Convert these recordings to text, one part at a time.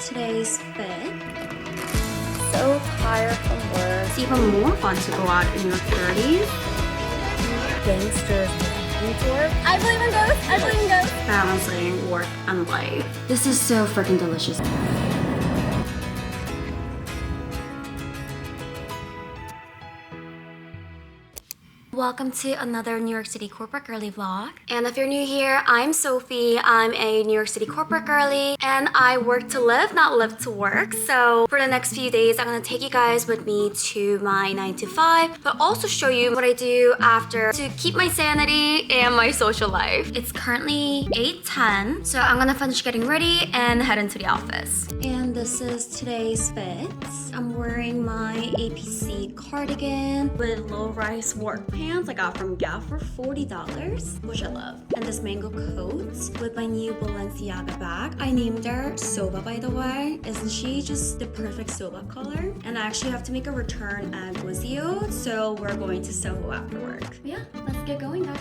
today's fit. So tired from work. It's even more fun to go out in your 30s. Gangsters to work. I believe in ghosts. I believe in ghosts. Balancing work and life. This is so freaking delicious. Welcome to another New York City corporate girly vlog. And if you're new here, I'm Sophie. I'm a New York City corporate girly and I work to live, not live to work. So for the next few days, I'm gonna take you guys with me to my 9 to 5, but also show you what I do after to keep my sanity and my social life. It's currently 8:10, so I'm gonna finish getting ready and head into the office. And this is today's fit. I'm wearing my APC cardigan with low-rise work pants I got from Gap for $40, which I love. And this mango coat with my new Balenciaga bag. I named her Soba, by the way. Isn't she just the perfect Soba color? And I actually have to make a return at Guizio, so we're going to Soho after work. But yeah, let's get going, guys.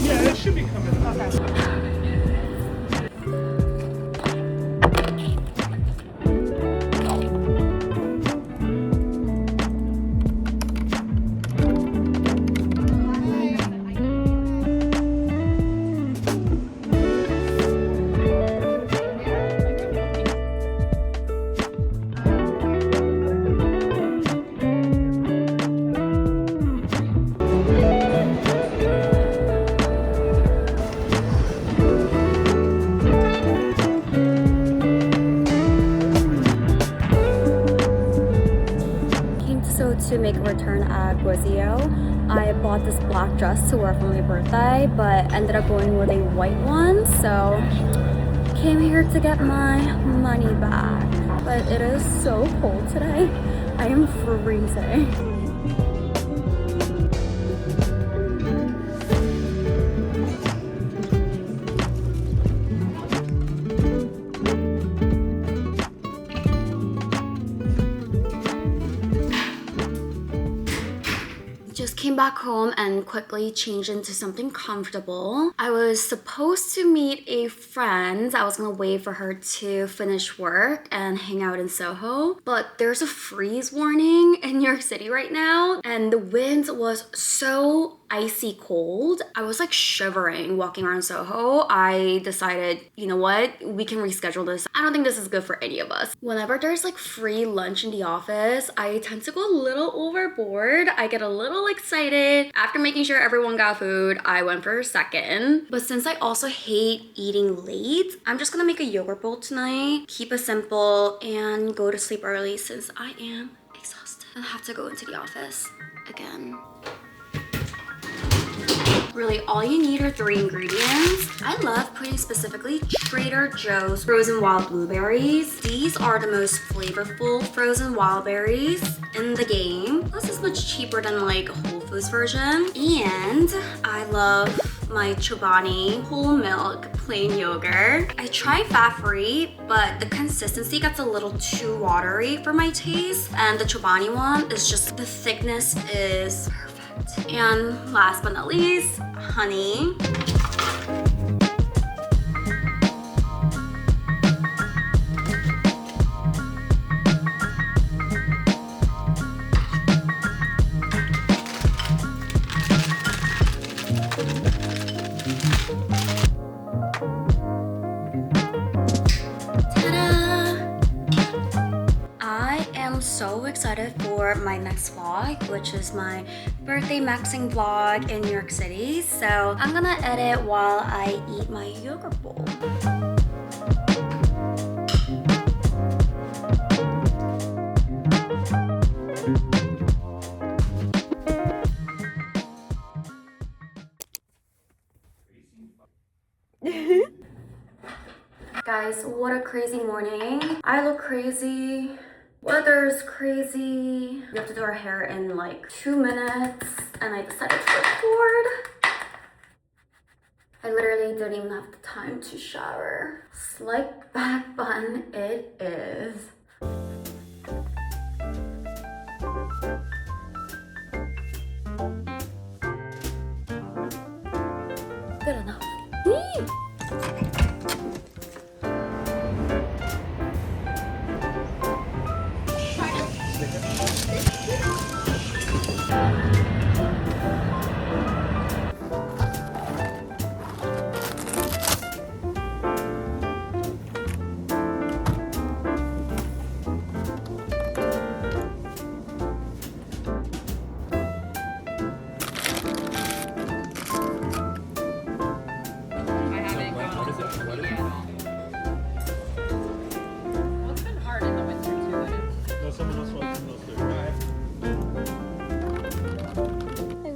Yeah, it should be coming. Okay. To make a return at Guizio. I bought this black dress to wear for my birthday, but ended up going with a white one, so came here to get my money back. But it is so cold today. I am freezing. Just came back home and quickly changed into something comfortable. I was supposed to meet a friend. I was gonna wait for her to finish work and hang out in Soho, but there's a freeze warning in New York City right now, and the wind was so icy cold. I was like shivering walking around Soho. I decided, you know what, we can reschedule this. I don't think this is good for any of us. Whenever there's like free lunch in the office, I tend to go a little overboard. I get a little excited. After making sure everyone got food, I went for a second. But since I also hate eating late, I'm just gonna make a yogurt bowl tonight, keep it simple, and go to sleep early since I am exhausted and have to go into the office again. Really, all you need are 3 ingredients. I love putting specifically Trader Joe's frozen wild blueberries. These are the most flavorful frozen wild berries in the game. Plus, it's much cheaper than like a Whole Foods version. And I love my Chobani whole milk plain yogurt. I tried fat-free, but the consistency gets a little too watery for my taste. And the Chobani one is just, the thickness is perfect. And last but not least, honey. So excited for my next vlog, which is my birthday maxing vlog in New York City. So I'm gonna edit while I eat my yogurt bowl. Guys, what a crazy morning. I look crazy. Weather's crazy. We have to do our hair in like 2 minutes and I decided to record. I literally don't even have the time to shower. Slick back bun it is.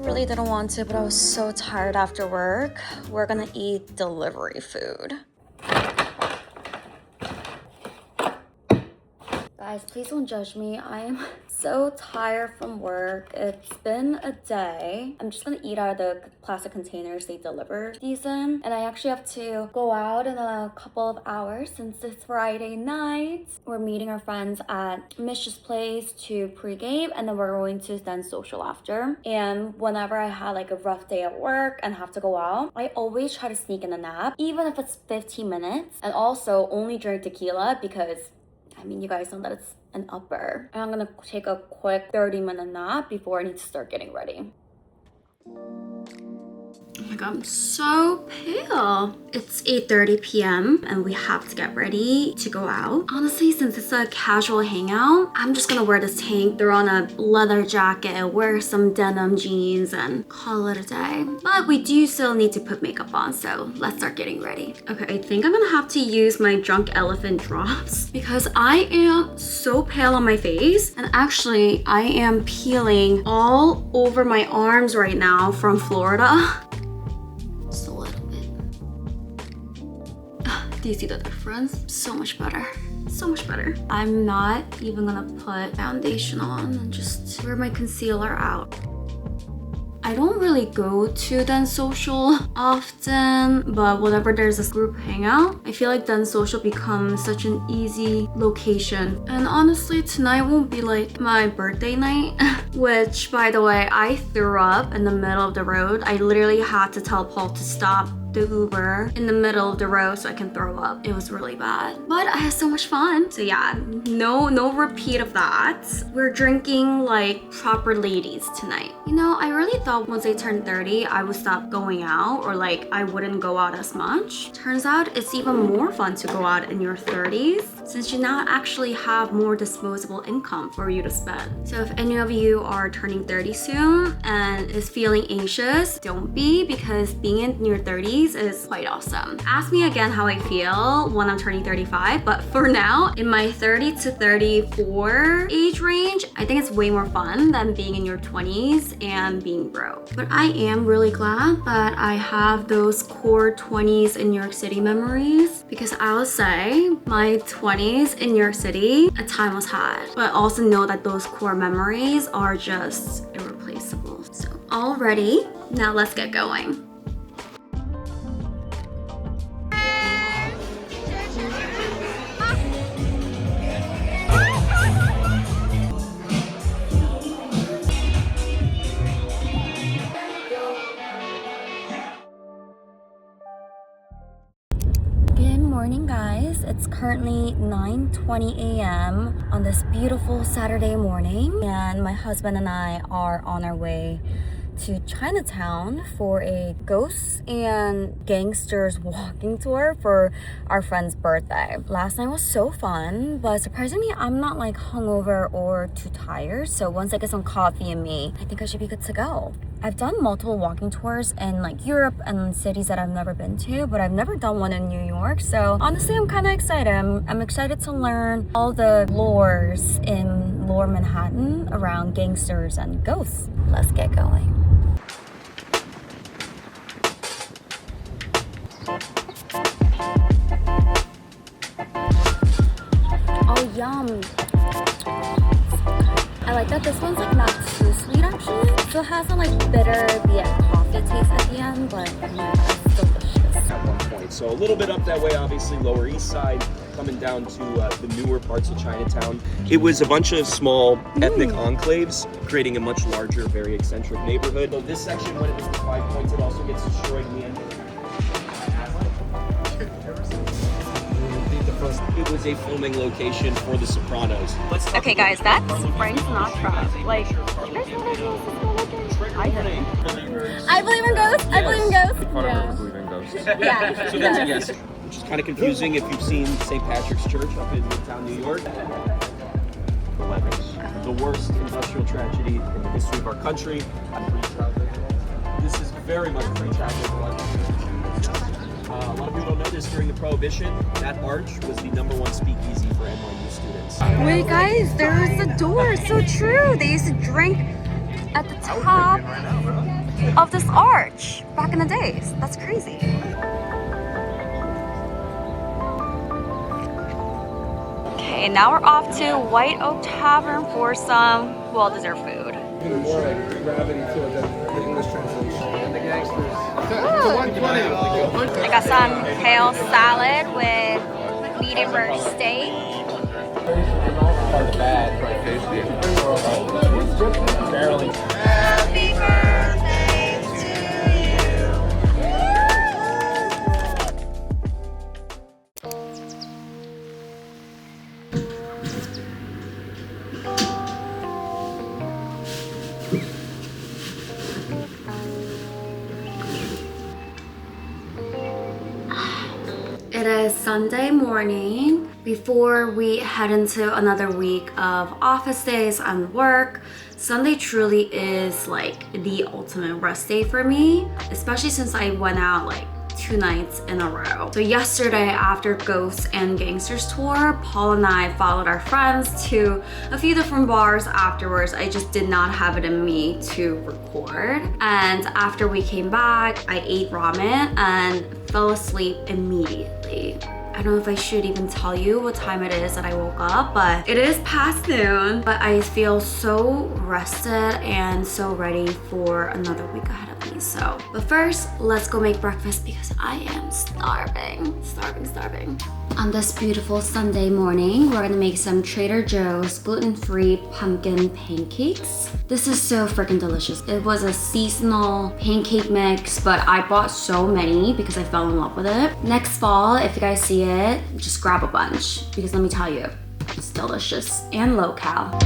really didn't want to, but I was so tired after work. We're gonna eat delivery food. Guys, please don't judge me. I am so tired from work. It's been a day. I'm just gonna eat out of the plastic containers they deliver these in. And I actually have to go out in a couple of hours since it's Friday night. We're meeting our friends at Mish's place to pregame, and then we're going to then social after. And whenever I had like a rough day at work and have to go out, I always try to sneak in a nap, even if it's 15 minutes. And also only drink tequila because I mean, you guys know that it's an upper. And I'm gonna take a quick 30-minute nap before I need to start getting ready. Oh my god, I'm so pale. It's 8:30 p.m. and we have to get ready to go out. Honestly, since it's a casual hangout, I'm just gonna wear this tank, throw on a leather jacket, wear some denim jeans, and call it a day. But we do still need to put makeup on, so let's start getting ready. Okay, I think I'm gonna have to use my Drunk Elephant drops because I am so pale on my face. And actually, I am peeling all over my arms right now from Florida. Do you see the difference? So much better. So much better. I'm not even gonna put foundation on and just wear my concealer out. I don't really go to dance social often, but whenever there's a group hangout, I feel like dance social becomes such an easy location. And honestly, tonight won't be like my birthday night, which by the way, I threw up in the middle of the road. I literally had to tell Paul to stop the Uber in the middle of the road so I can throw up. It was really bad, but I had so much fun. So yeah, no repeat of that. We're drinking like proper ladies tonight. You know, I really thought once I turned 30, I would stop going out or like I wouldn't go out as much. Turns out it's even more fun to go out in your 30s since you now actually have more disposable income for you to spend. So if any of you are turning 30 soon and is feeling anxious, don't be, because being in your 30s is quite awesome. Ask me again how I feel when I'm turning 35, but for now, in my 30 to 34 age range, I think it's way more fun than being in your 20s and being broke. But I am really glad that I have those core 20s in New York City memories, because I'll say my 20s in New York City, a time was had, but also know that those core memories are just irreplaceable. So all ready, now let's get going. Morning guys, it's currently 9:20 a.m. on this beautiful Saturday morning, and my husband and I are on our way to Chinatown for a ghosts and gangsters walking tour for our friend's birthday. Last night was so fun, but surprisingly I'm not like hungover or too tired, so once I get some coffee in me, I think I should be good to go. I've done multiple walking tours in like Europe and cities that I've never been to, but I've never done one in New York, so honestly I'm kind of excited. I'm excited to learn all the lores in Lower Manhattan around gangsters and ghosts. Let's get going. Oh, yum. I like that this one's like not too sweet actually. So it has some like bitter coffee taste at the end, but it's delicious. At one point. So a little bit up that way, obviously, Lower East Side, coming down to the newer parts of Chinatown. It was a bunch of small ethnic enclaves, creating a much larger, very eccentric neighborhood. So this section, when it was the 5 points, it also gets destroyed in the end. It was a filming location for The Sopranos. Okay guys, that's Frank Sinatra. Like, you guys know what I believe. I believe in ghosts. I believe in ghosts. Yeah. Believe in ghosts. Yeah. So that's a yes. Which is kind of confusing if you've seen St. Patrick's Church up in Midtown, New York. 11. The worst industrial tragedy in the history of our country. This is very much free traffic. A lot of people don't know this. During the Prohibition, that arch was the #1 speakeasy for NYC students. Wait guys, there's a door. So true. They used to drink at the top. of this arch back in the days. That's crazy. Okay, now we're off to White Oak Tavern for some well-deserved food. Even more like gravity to it than the English translation. And the gangsters. I got some kale salad with medium rare steak. Barely. Happy birthday to It is Sunday morning before we head into another week of office days and work. Sunday truly is like the ultimate rest day for me, especially since I went out like 2 nights in a row. So yesterday after Ghosts and Gangsters tour, Paul and I followed our friends to a few different bars afterwards. I just did not have it in me to record. And after we came back, I ate ramen and fell asleep immediately. I don't know if I should even tell you what time it is that I woke up, but it is past noon. But I feel so rested and so ready for another week ahead of me. So, but first, let's go make breakfast because I am starving. Starving. On this beautiful Sunday morning, we're gonna make some Trader Joe's gluten-free pumpkin pancakes. This is so freaking delicious. It was a seasonal pancake mix, but I bought so many because I fell in love with it. Next fall, if you guys see it, just grab a bunch because let me tell you, it's delicious and low cal.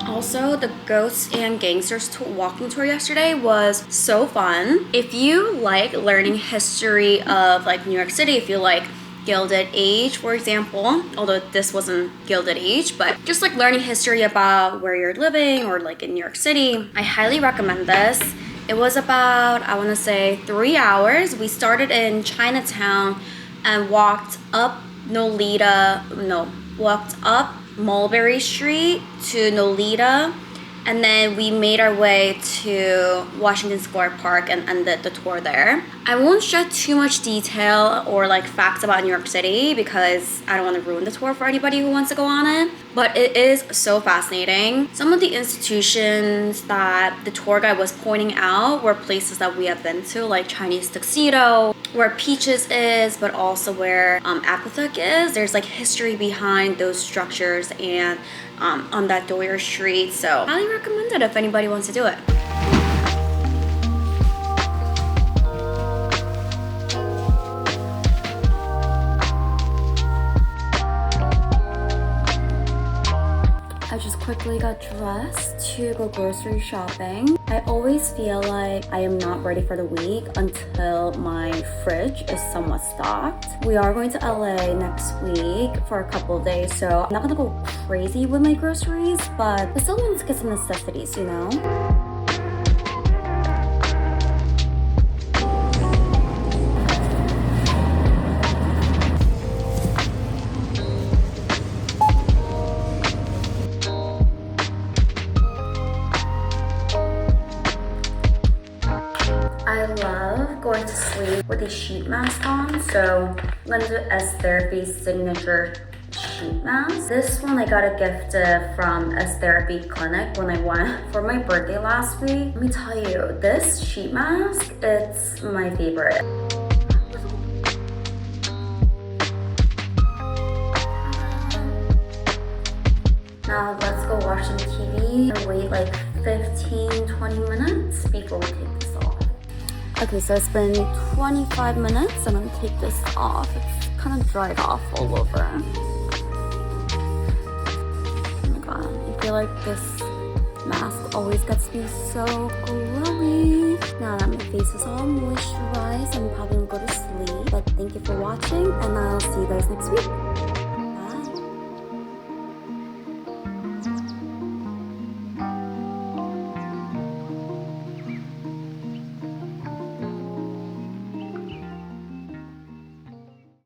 Also, the Ghosts and Gangsters walking tour yesterday was so fun. If you like learning history of like New York City, if you like Gilded Age, for example, although this wasn't Gilded Age, but just like learning history about where you're living or like in New York City, I highly recommend this. It was about, I want to say 3 hours. We started in Chinatown and walked up Mulberry Street to Nolita, and then we made our way to Washington Square Park and ended the tour there. I won't shed too much detail or like facts about New York City because I don't want to ruin the tour for anybody who wants to go on it, but it is so fascinating. Some of the institutions that the tour guide was pointing out were places that we have been to, like Chinese Tuxedo, where Peaches is, but also where Aqueduct is. There's like history behind those structures and on that Doyer Street. So I highly recommend it if anybody wants to do it. I just quickly got dressed to go grocery shopping. I always feel like I am not ready for the week until my fridge is somewhat stocked. We are going to LA next week for a couple of days, so I'm not gonna go crazy with my groceries, but I still want to get some necessities, you know? I love going to sleep with a sheet mask on, so I'm gonna do S Therapy's signature sheet mask. This one I got a gift from S Therapy Clinic when I went for my birthday last week. Let me tell you, this sheet mask, it's my favorite. Now let's go watch some TV and wait like 15-20 minutes before we take this off. Okay, so it's been 25 minutes. I'm gonna take this off. It's kind of dried off all over. Oh my god, I feel like this mask always gets me so glowy. Now that my face is all moisturized, I'm probably gonna go to sleep. But thank you for watching, and I'll see you guys next week.